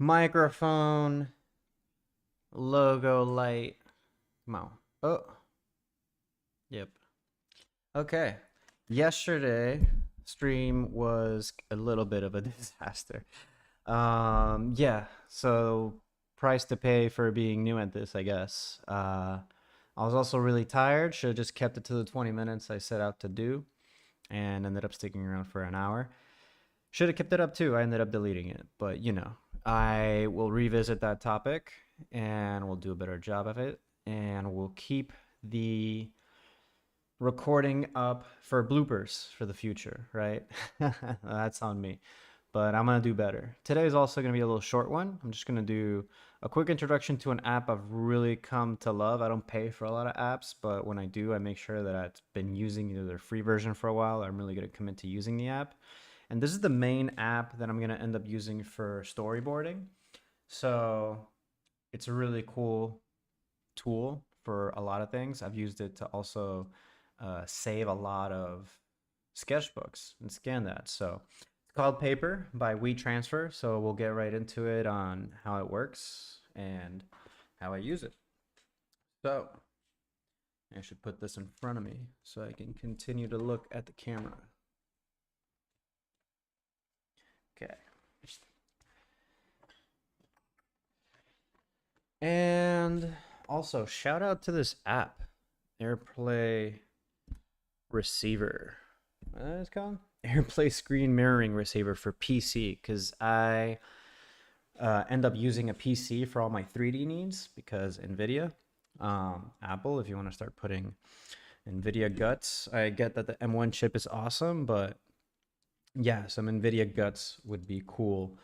Microphone, logo light. Come on. Oh, yep. Okay. Yesterday stream was a little bit of a disaster. Yeah, so price to pay for being new at this, I guess. I was also really tired. Should have just kept it to the 20 minutes I set out to do and ended up sticking around for an hour. Should have kept it up too. I ended up deleting it, but I will revisit that topic and we'll do a better job of it. And we'll keep the recording up for bloopers for the future, right? That's on me, but I'm gonna do better. Today is also gonna be a little short one. I'm just gonna do a quick introduction to an app I've really come to love. I don't pay for a lot of apps, but when I do, I make sure that I've been using either their free version for a while, or I'm really gonna commit to using the app. And this is the main app that I'm gonna end up using for storyboarding. So it's a really cool tool for a lot of things. I've used it to also save a lot of sketchbooks and scan that. So it's called Paper by WeTransfer. So we'll get right into it on how it works and how I use it. So I should put this in front of me so I can continue to look at the camera. Okay. And also, shout out to this app, AirPlay Receiver. What is it called? AirPlay Screen Mirroring Receiver for PC, because I end up using a PC for all my 3D needs because NVIDIA, Apple, if you want to start putting NVIDIA guts, I get that the M1 chip is awesome, but yeah, some NVIDIA guts would be cool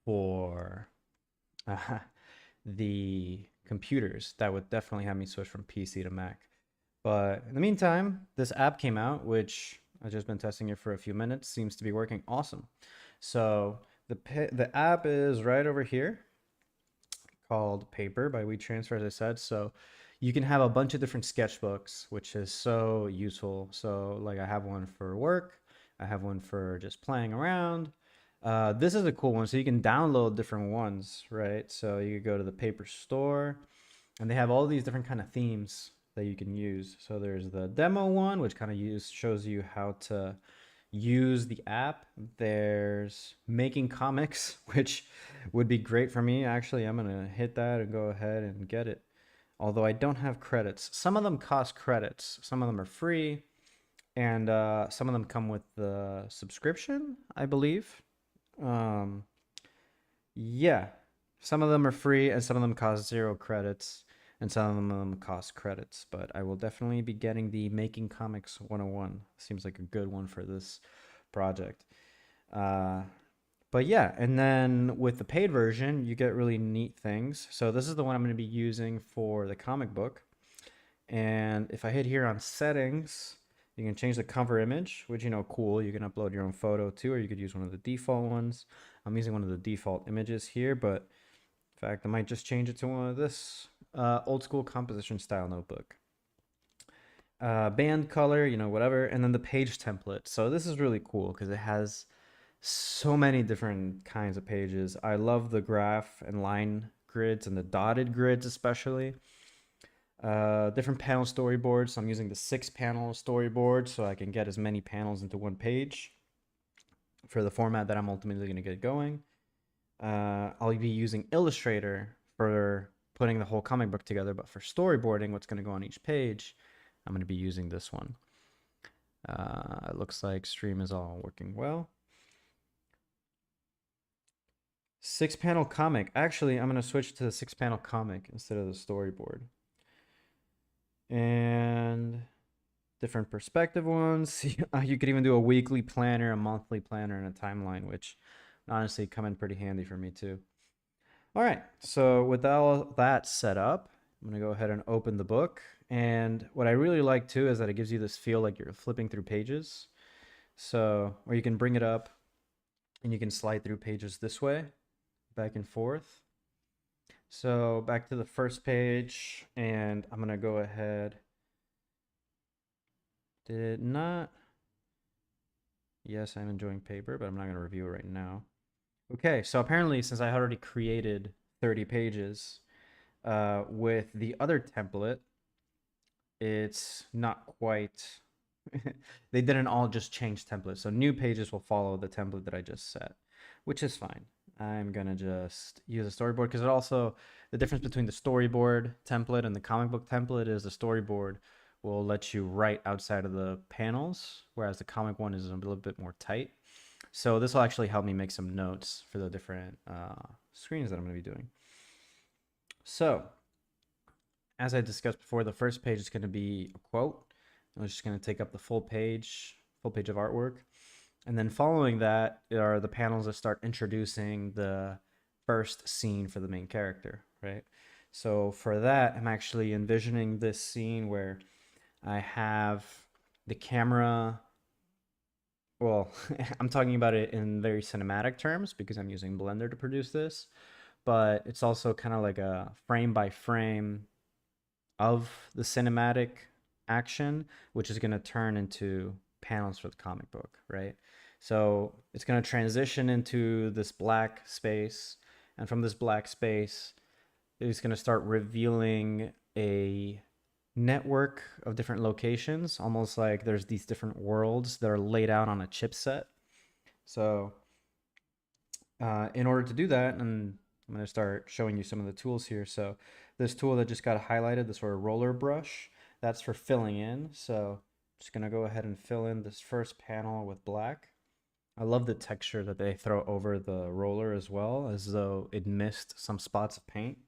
for the computers. That would definitely have me switch from PC to Mac. But in the meantime, this app came out, which I've just been testing it for a few minutes. Seems to be working awesome. So the app is right over here, called Paper by WeTransfer, as I said. So you can have a bunch of different sketchbooks, which is so useful. So like I have one for work, I have one for just playing around. This is a cool one. So you can download different ones, right? So you could go to the Paper store, and they have all these different kind of themes that you can use. So there's the demo one, which kind of shows you how to use the app. There's making comics, which would be great for me. Actually, I'm gonna hit that and go ahead and get it. Although I don't have credits. Some of them cost credits. Some of them are free, and some of them come with the subscription, I believe. Um, yeah, some of them are free, and some of them cost 0 credits, and some of them cost credits. But I will definitely be getting the Making Comics 101. Seems like a good one for this project. Uh, but yeah, and then with the paid version, you get really neat things. So this is the one I'm going to be using for the comic book. And if I hit here on settings, you can change the cover image, which, cool. You can upload your own photo too, or you could use one of the default ones. I'm using one of the default images here, but in fact, I might just change it to one of this old school composition style notebook. Band color, whatever. And then the page template. So this is really cool because it has so many different kinds of pages. I love the graph and line grids and the dotted grids especially. Different panel storyboards. So I'm using the 6-panel storyboard so I can get as many panels into one page for the format that I'm ultimately going to get going. I'll be using Illustrator for putting the whole comic book together, but for storyboarding what's going to go on each page, I'm going to be using this one. It looks like stream is all working well. 6-panel comic. Actually, I'm going to switch to the 6-panel comic instead of the storyboard. And different perspective ones. You could even do a weekly planner, a monthly planner, and a timeline, which honestly come in pretty handy for me too. All right, so with all that set up, I'm gonna go ahead and open the book. And what I really like too is that it gives you this feel like you're flipping through pages. So, or you can bring it up and you can slide through pages this way, back and forth. So back to the first page, and I'm gonna go ahead. Did it not? Yes, I'm enjoying Paper, but I'm not gonna review it right now. Okay, so apparently since I had already created 30 pages with the other template, it's not quite they didn't all just change templates. So new pages will follow the template that I just set, which is fine. I'm gonna just use a storyboard because it also, the difference between the storyboard template and the comic book template is the storyboard will let you write outside of the panels, whereas the comic one is a little bit more tight. So this will actually help me make some notes for the different screens that I'm gonna be doing. So as I discussed before, the first page is going to be a quote. I'm just going to take up the full page of artwork. And then following that are the panels that start introducing the first scene for the main character, right? So for that, I'm actually envisioning this scene where I have the camera. Well, I'm talking about it in very cinematic terms because I'm using Blender to produce this, but it's also kind of like a frame by frame of the cinematic action, which is going to turn into panels for the comic book, right? So it's going to transition into this black space. And from this black space, it's going to start revealing a network of different locations, almost like there's these different worlds that are laid out on a chipset. So in order to do that, and I'm going to start showing you some of the tools here. So this tool that just got highlighted, this sort of roller brush, that's for filling in. So I'm just going to go ahead and fill in this first panel with black. I love the texture that they throw over the roller as well, as though it missed some spots of paint.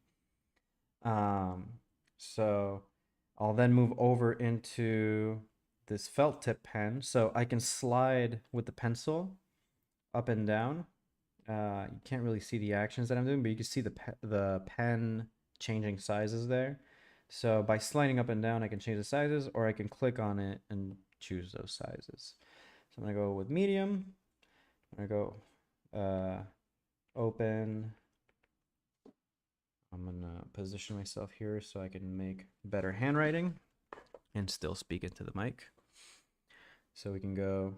Um, so I'll then move over into this felt tip pen. So I can slide with the pencil up and down. You can't really see the actions that I'm doing, but you can see the pen changing sizes there. So by sliding up and down, I can change the sizes, or I can click on it and choose those sizes. So I'm gonna go with medium. I'm gonna go open. I'm gonna position myself here so I can make better handwriting and still speak into the mic. So we can go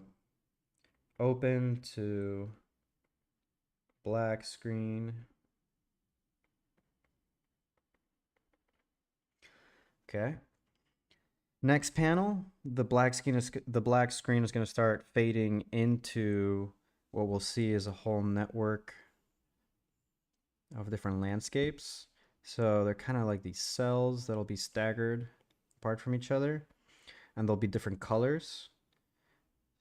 open to black screen. Okay. Next panel, the black screen is going to start fading into what we'll see is a whole network of different landscapes. So they're kind of like these cells that'll be staggered apart from each other, and there'll be different colors.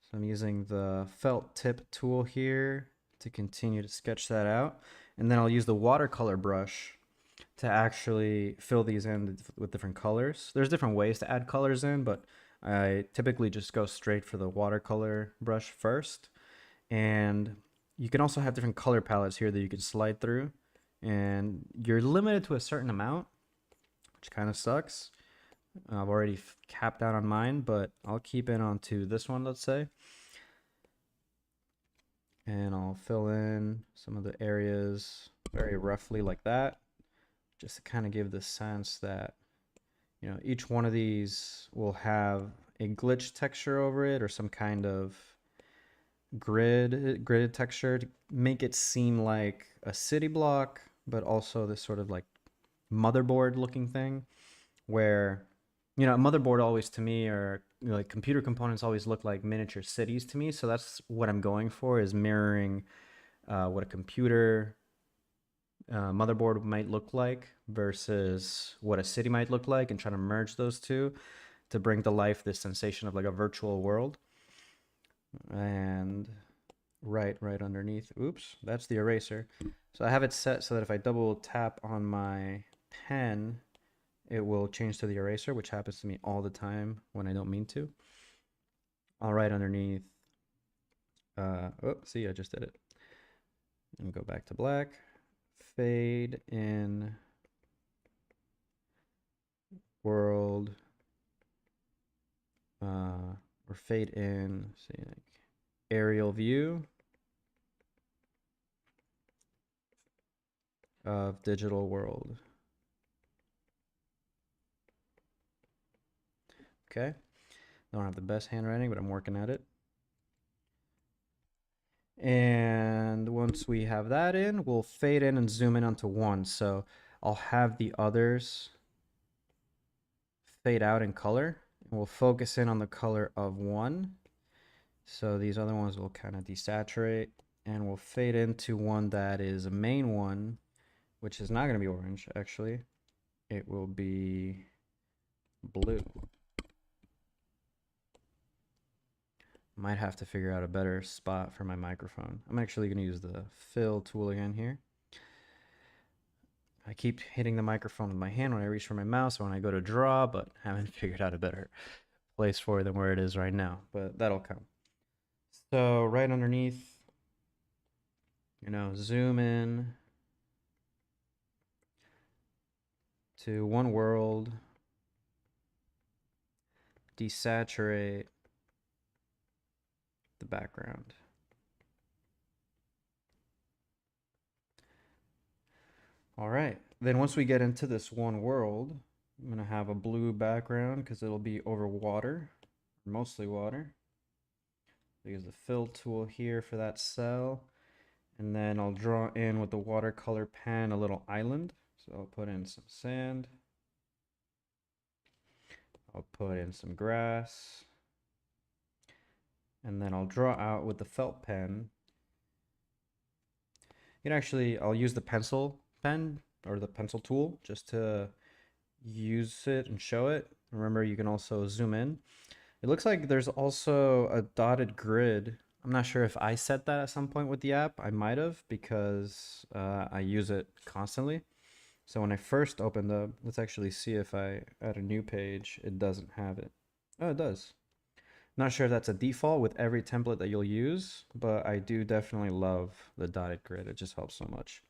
So I'm using the felt tip tool here to continue to sketch that out. And then I'll use the watercolor brush to actually fill these in with different colors. There's different ways to add colors in, but I typically just go straight for the watercolor brush first. And you can also have different color palettes here that you can slide through. And you're limited to a certain amount, which kind of sucks. I've already capped out on mine, but I'll keep it onto this one, let's say. And I'll fill in some of the areas very roughly like that, just to kind of give the sense that, you know, each one of these will have a glitch texture over it or some kind of gridded texture to make it seem like a city block, but also this sort of like motherboard looking thing where, you know, a motherboard always to me, or you know, like computer components always look like miniature cities to me. So that's what I'm going for, is mirroring what a computer motherboard might look like versus what a city might look like, and trying to merge those two to bring to life this sensation of like a virtual world. And right underneath, oops, that's the eraser. So I have it set so that if I double tap on my pen, it will change to the eraser, which happens to me all the time when I don't mean to. I'll write underneath, oh, see, I just did it. And go back to black, fade in world, or fade in, say like aerial view of digital world. Okay. I don't have the best handwriting, but I'm working at it. And once we have that in, we'll fade in and zoom in onto one. So I'll have the others fade out in color, and we'll focus in on the color of one. So these other ones will kind of desaturate, and we'll fade into one that is a main one, which is not going to be orange, actually. It will be blue. Might have to figure out a better spot for my microphone. I'm actually going to use the fill tool again here. I keep hitting the microphone with my hand when I reach for my mouse or when I go to draw, but haven't figured out a better place for it than where it is right now, but that'll come. So right underneath, zoom in to one world, desaturate the background. All right, then once we get into this one world, I'm gonna have a blue background because it'll be over water, mostly water. Use the fill tool here for that cell. And then I'll draw in with the watercolor pen a little island. So I'll put in some sand. I'll put in some grass. And then I'll draw out with the felt pen. I'll use the pencil pen or the pencil tool just to use it and show it. Remember, you can also zoom in. It looks like there's also a dotted grid. I'm not sure if I set that at some point with the app. I might have because I use it constantly. So when I first opened up, let's actually see if I add a new page, it doesn't have it. Oh, it does. Not sure if that's a default with every template that you'll use, but I do definitely love the dotted grid. It just helps so much.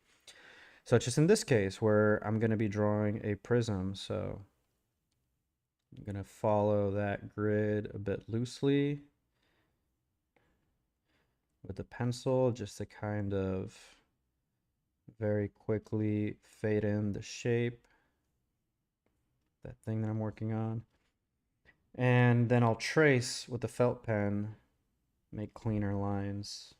Such as in this case where I'm going to be drawing a prism. So I'm going to follow that grid a bit loosely with the pencil just to kind of very quickly fade in the shape, that thing that I'm working on. And then I'll trace with the felt pen, make cleaner lines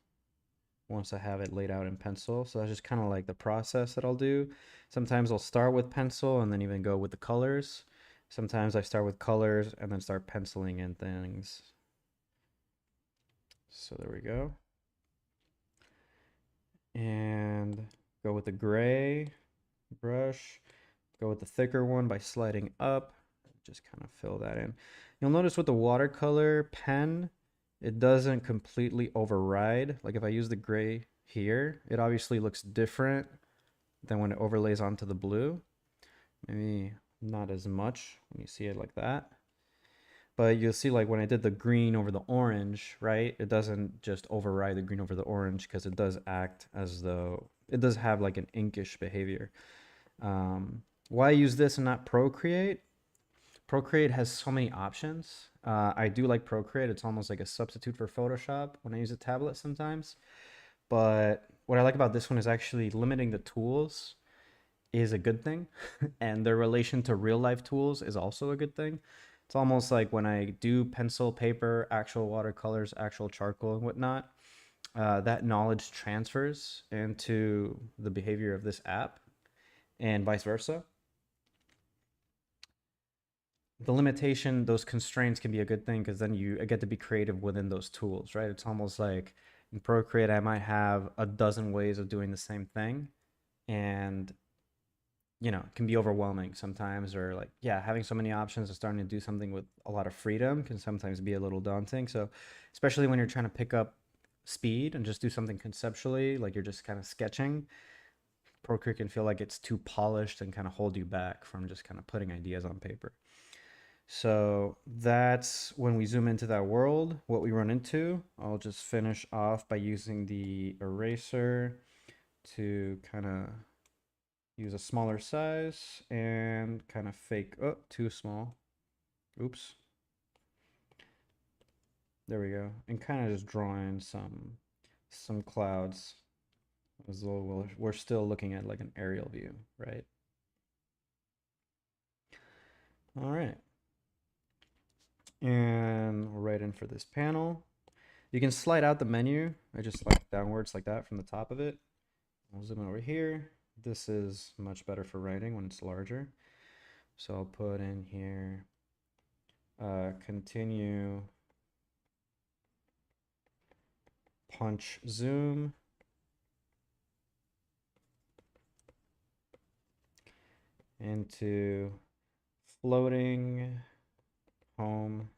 once I have it laid out in pencil. So that's just kind of like the process that I'll do. Sometimes I'll start with pencil and then even go with the colors. Sometimes I start with colors and then start penciling in things. So there we go. And go with the gray brush. Go with the thicker one by sliding up. Just kind of fill that in. You'll notice with the watercolor pen, it doesn't completely override. Like if I use the gray here, it obviously looks different than when it overlays onto the blue. Maybe not as much when you see it like that. But you'll see like when I did the green over the orange, right? It doesn't just override the green over the orange because it does act as though it does have like an inkish behavior. Why use this and not Procreate? Procreate has so many options. I do like Procreate. It's almost like a substitute for Photoshop when I use a tablet sometimes. But what I like about this one is actually limiting the tools is a good thing. And their relation to real life tools is also a good thing. It's almost like when I do pencil, paper, actual watercolors, actual charcoal, and whatnot, that knowledge transfers into the behavior of this app and vice versa. The limitation, those constraints can be a good thing because then you get to be creative within those tools, right? It's almost like in Procreate, I might have a dozen ways of doing the same thing. And, it can be overwhelming sometimes, or like, yeah, having so many options and starting to do something with a lot of freedom can sometimes be a little daunting. So, especially when you're trying to pick up speed and just do something conceptually, like you're just kind of sketching, Procreate can feel like it's too polished and kind of hold you back from just kind of putting ideas on paper. So that's when we zoom into that world, what we run into. I'll just finish off by using the eraser to kind of use a smaller size and kind of fake, oh, too small. Oops. There we go. And kind of just drawing some clouds as though we're still looking at like an aerial view, right? All right. And we'll write in for this panel. You can slide out the menu. I just slide downwards like that from the top of it. I'll zoom in over here. This is much better for writing when it's larger. So I'll put in here, continue punch zoom. Into floating home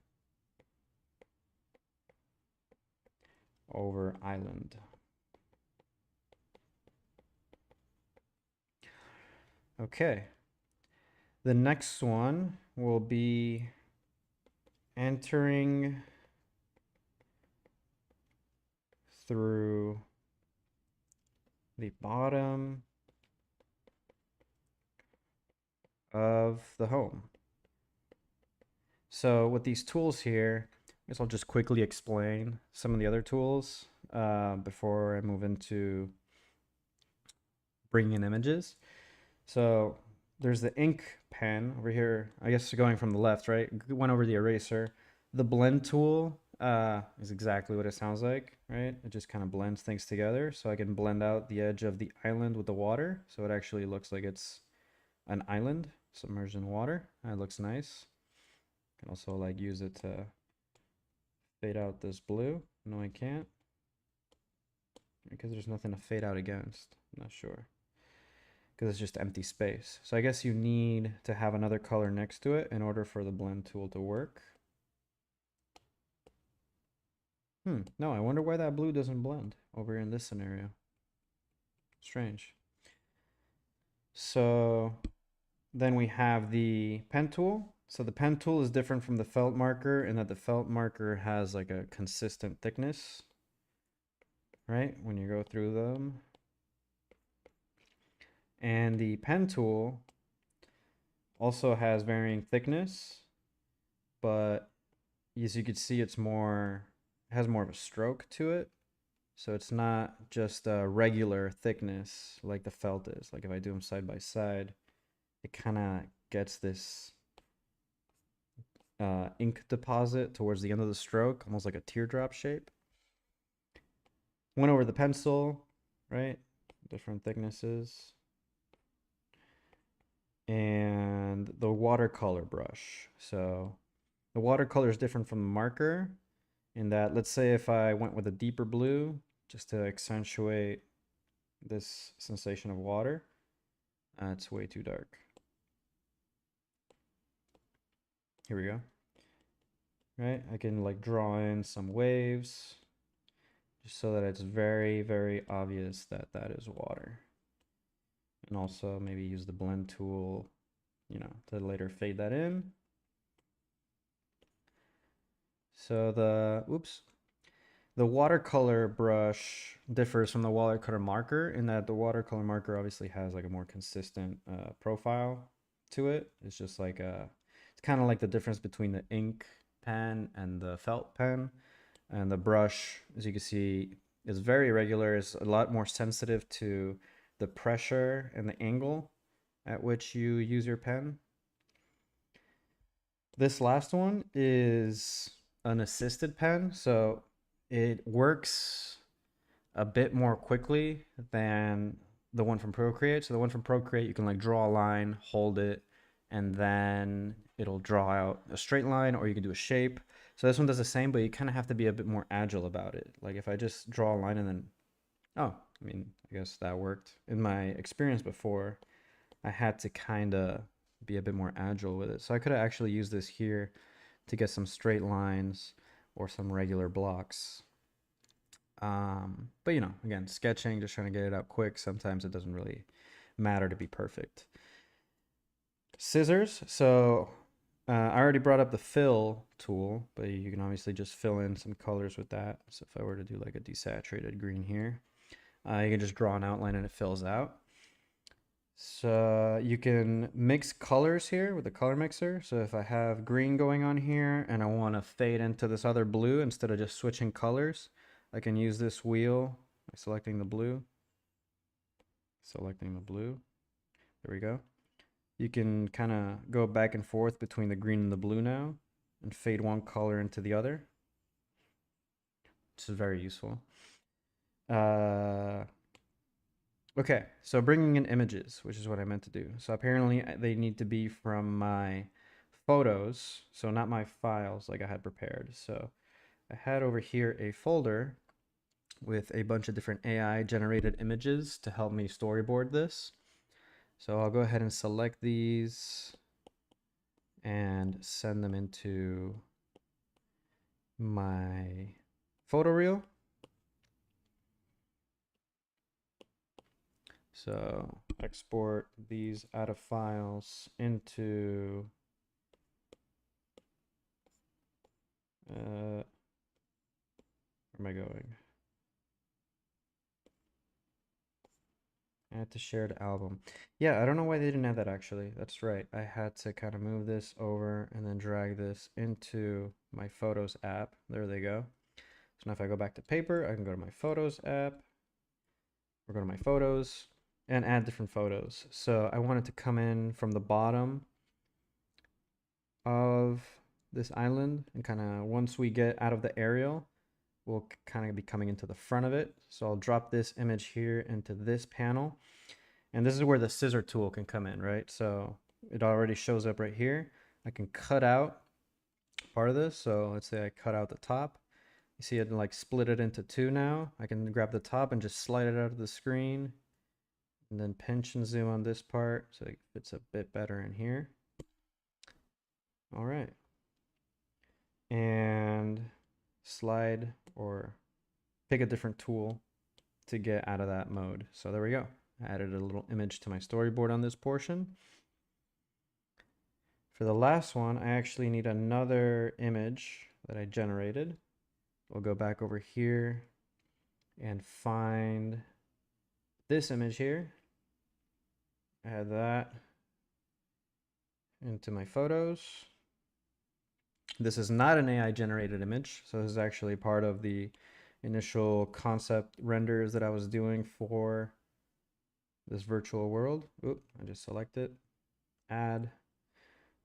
over island. Okay. The next one will be entering through the bottom of the home. So with these tools here, I guess I'll just quickly explain some of the other tools before I move into bringing in images. So there's the ink pen over here. I guess going from the left, right? Went over the eraser. The blend tool is exactly what it sounds like, right? It just kind of blends things together. So I can blend out the edge of the island with the water. So it actually looks like it's an island submerged in water. It looks nice. Can also like use it to fade out this blue. No, I can't. Because there's nothing to fade out against. I'm not sure. Because it's just empty space. So I guess you need to have another color next to it in order for the blend tool to work. No, I wonder why that blue doesn't blend over in this scenario. Strange. So then we have the pen tool. So the pen tool is different from the felt marker in that the felt marker has like a consistent thickness, right? When you go through them. And the pen tool also has varying thickness, but as you can see, it has more of a stroke to it. So it's not just a regular thickness like the felt is. Like if I do them side by side, it kind of gets this ink deposit towards the end of the stroke, almost like a teardrop shape. Went over the pencil, right? Different thicknesses. And the watercolor brush. So the watercolor is different from the marker in that, let's say if I went with a deeper blue, just to accentuate this sensation of water, it's way too dark. Here we go. Right, I can like draw in some waves just so that it's very, very obvious that that is water. And also maybe use the blend tool, to later fade that in. So the watercolor brush differs from the watercolor marker in that the watercolor marker obviously has like a more consistent profile to it. It's just like it's kind of like the difference between the ink pen and the felt pen. And the brush, as you can see, is very irregular. It's a lot more sensitive to the pressure and the angle at which you use your pen. This last one is an assisted pen, so it works a bit more quickly than the one from Procreate. So the one from Procreate, you can like draw a line, hold it, and then it'll draw out a straight line, or you can do a shape. So this one does the same, but you kind of have to be a bit more agile about it. Like if I just draw a line and then, I guess that worked. In my experience before, I had to kind of be a bit more agile with it. So I could have actually used this here to get some straight lines or some regular blocks. But again, sketching, just trying to get it out quick. Sometimes it doesn't really matter to be perfect. Scissors. So I already brought up the fill tool, but you can obviously just fill in some colors with that. So if I were to do like a desaturated green here, you can just draw an outline and it fills out. So you can mix colors here with the color mixer. So if I have green going on here and I want to fade into this other blue instead of just switching colors, I can use this wheel by selecting the blue. Selecting the blue. There we go. You can kind of go back and forth between the green and the blue now and fade one color into the other. which is very useful. Okay, so bringing in images, which is what I meant to do. So apparently they need to be from my photos, so not my files like I had prepared. So I had over here a folder with a bunch of different AI generated images to help me storyboard this. So I'll go ahead and select these and send them into my photo reel. So export these out of files into where am I going? Add to shared album. Yeah, I don't know why they didn't have that actually. That's right. I had to kind of move this over and then drag this into my Photos app. There they go. So now if I go back to paper, I can go to my Photos app or go to my Photos and add different photos. So I wanted to come in from the bottom of this island and kind of once we get out of the aerial, we'll kind of be coming into the front of it. So I'll drop this image here into this panel. And this is where the scissor tool can come in, right? So it already shows up right here. I can cut out part of this. So let's say I cut out the top. You see it like split it into two now. I can grab the top and just slide it out of the screen and then pinch and zoom on this part so it fits a bit better in here. All right. And slide or pick a different tool to get out of that mode. So there we go. I added a little image to my storyboard on this portion. For the last one, I actually need another image that I generated. We'll go back over here and find this image here. Add that into my photos. This is not an AI generated image, so this is actually part of the initial concept renders that I was doing for this virtual world. Oop, I just select it, add.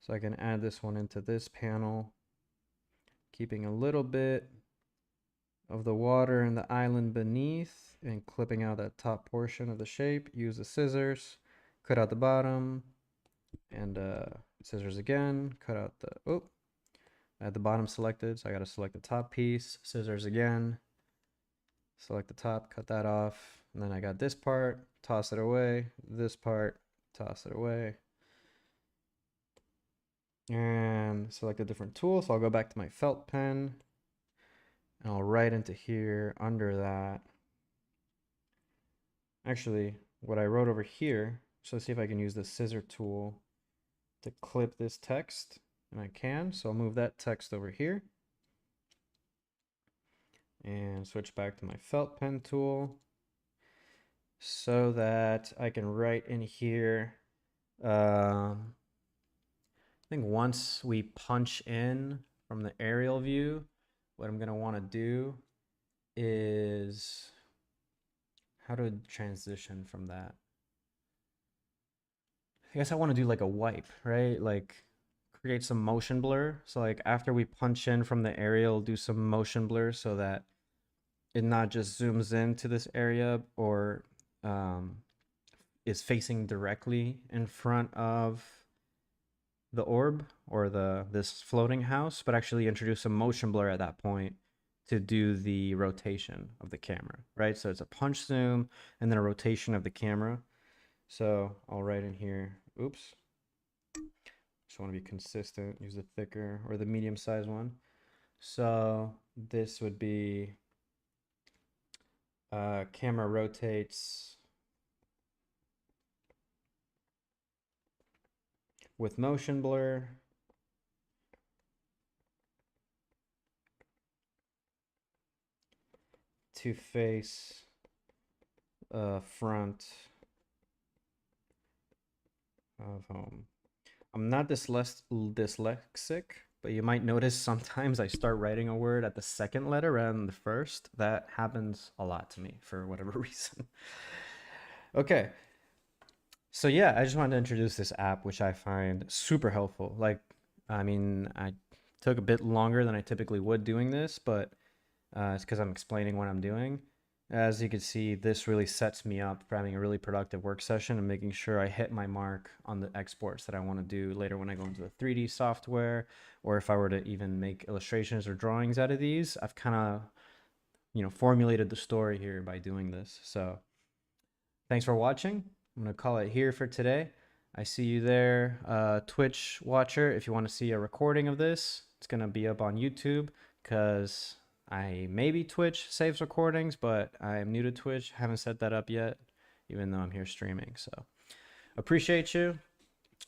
So I can add this one into this panel, keeping a little bit of the water and the island beneath and clipping out that top portion of the shape. Use the scissors, cut out the bottom, and scissors again, cut out the, oh, I had the bottom selected, so I got to select the top piece, scissors again, select the top, cut that off, and then I got this part, toss it away, this part, toss it away, and select a different tool. So I'll go back to my felt pen and I'll write into here under that. Actually, what I wrote over here, so let's see if I can use the scissor tool to clip this text, and I can. So I'll move that text over here and switch back to my felt pen tool so that I can write in here. I think once we punch in from the aerial view, what I'm going to want to do is how to transition from that. I guess I want to do like a wipe, right? Like create some motion blur. So like after we punch in from the aerial, do some motion blur so that it not just zooms into this area or is facing directly in front of the orb or this floating house, but actually introduce a motion blur at that point to do the rotation of the camera, right? So it's a punch zoom and then a rotation of the camera. So I'll write in here, oops, just want to be consistent, use the thicker or the medium size one. So this would be camera rotates with motion blur. To face front of home. I'm not dyslexic, but you might notice sometimes I start writing a word at the second letter rather than the first. That happens a lot to me for whatever reason. Okay. So yeah, I just wanted to introduce this app, which I find super helpful. Like, I mean, I took a bit longer than I typically would doing this, but It's because I'm explaining what I'm doing. As you can see, this really sets me up for having a really productive work session and making sure I hit my mark on the exports that I want to do later when I go into the 3D software, or if I were to even make illustrations or drawings out of these. I've kind of, formulated the story here by doing this. So thanks for watching. I'm going to call it here for today. I see you there, Twitch watcher. If you want to see a recording of this, it's going to be up on YouTube because maybe Twitch saves recordings, but I'm new to Twitch. Haven't set that up yet, even though I'm here streaming. So appreciate you.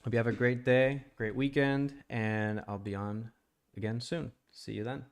Hope you have a great day, great weekend, and I'll be on again soon. See you then.